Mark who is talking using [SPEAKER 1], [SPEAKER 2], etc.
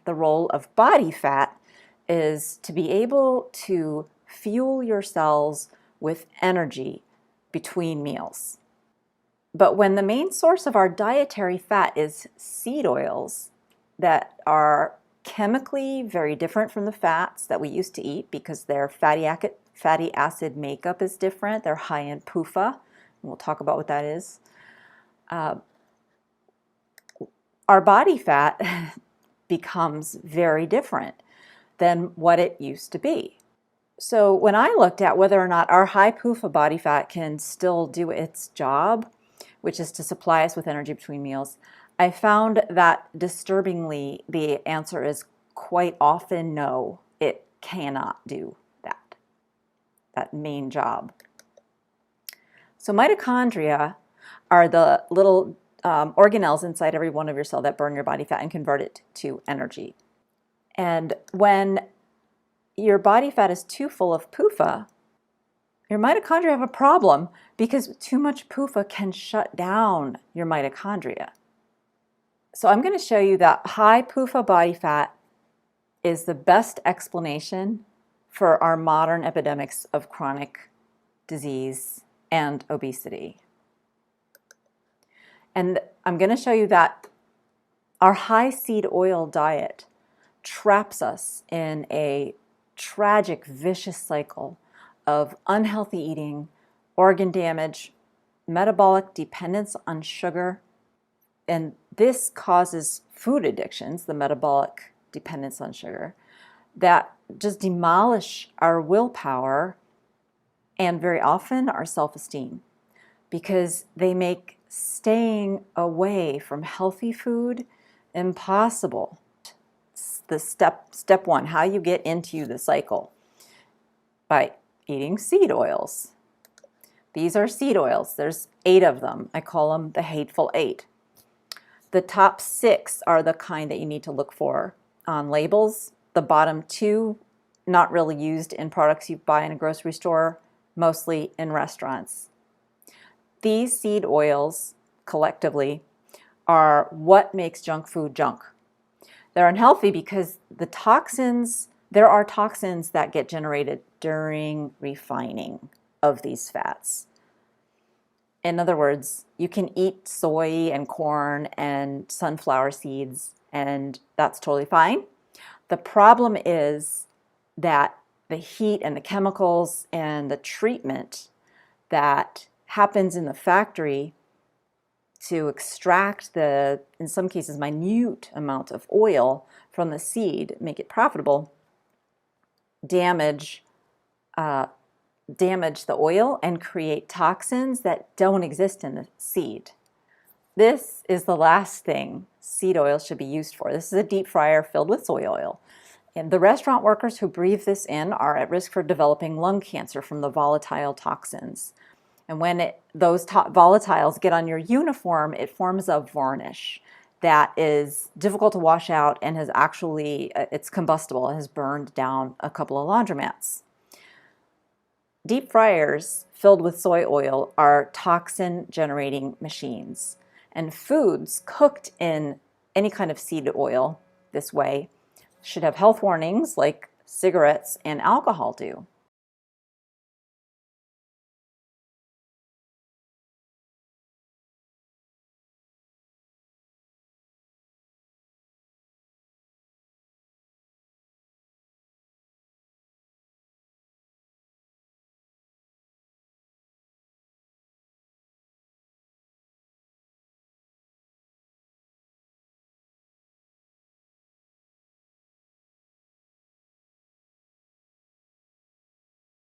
[SPEAKER 1] the role of body fat is to be able to fuel your cells with energy between meals. But when the main source of our dietary fat is seed oils that are chemically very different from the fats that we used to eat because their fatty acid makeup is different, they're high in PUFA, and we'll talk about what that is. Our body fat becomes very different than what it used to be. So when I looked at whether or not our high PUFA body fat can still do its job, which is to supply us with energy between meals, I found that disturbingly the answer is quite often no, it cannot do that main job. So mitochondria are the little organelles inside every one of your cells that burn your body fat and convert it to energy. And when your body fat is too full of PUFA, your mitochondria have a problem because too much PUFA can shut down your mitochondria. So I'm going to show you that high PUFA body fat is the best explanation for our modern epidemics of chronic disease and obesity. And I'm going to show you that our high seed oil diet traps us in a tragic, vicious cycle of unhealthy eating, organ damage, metabolic dependence on sugar, and this causes food addictions, the metabolic dependence on sugar, that just demolish our willpower and very often our self-esteem because they make staying away from healthy food impossible. The step one, how you get into the cycle, by eating seed oils. These are seed oils. There's 8 of them. I call them the hateful 8. The top 6 are the kind that you need to look for on labels. The bottom 2, not really used in products you buy in a grocery store, mostly in restaurants. These seed oils, collectively, are what makes junk food junk. They're unhealthy because there are toxins that get generated during refining of these fats. In other words, you can eat soy and corn and sunflower seeds, and that's totally fine. The problem is that the heat and the chemicals and the treatment that happens in the factory to extract the, in some cases, minute amount of oil from the seed, make it profitable, damage the oil and create toxins that don't exist in the seed. This is the last thing seed oil should be used for. This is a deep fryer filled with soy oil. And the restaurant workers who breathe this in are at risk for developing lung cancer from the volatile toxins. And when those volatiles get on your uniform, it forms a varnish that is difficult to wash out and has actually, it's combustible, it has burned down a couple of laundromats. Deep fryers filled with soy oil are toxin-generating machines. And foods cooked in any kind of seed oil this way should have health warnings like cigarettes and alcohol do.